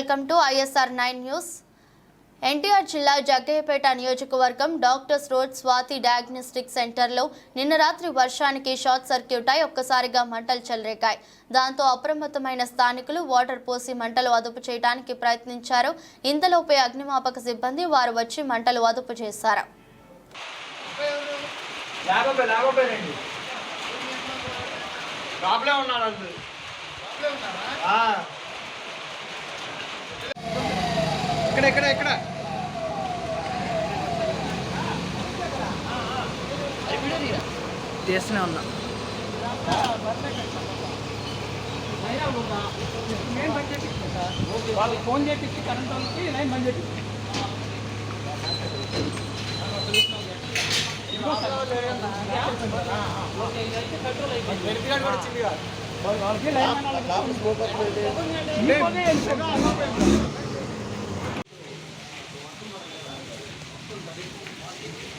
Welcome to ISR 9 news. NTR జిల్లా జగ్గయ్యపేట నియోజకవర్గం doctors road Swathi diagnostic సెంటర్లో నిన్న రాత్రి వర్షానికి షార్ట్ సర్క్యూట్ అయి ఒక్కసారిగా మంటలు చెలరేగాయి. దాంతో అప్రమత్తమైన స్థానికులు వాటర్ పోసి మంటలు అదుపు చేయడానికి ప్రయత్నించారు. ఇంతలోపే అగ్నిమాపక సిబ్బంది వారు వచ్చి మంటలు అదుపు చేశారు. ఇక్కడ తీస్తూనే ఉన్నా. వాళ్ళకి ఫోన్ చేసి కరెంట్ వాళ్ళకి లైన్ బంద్ చేసి వాళ్ళకి లైన్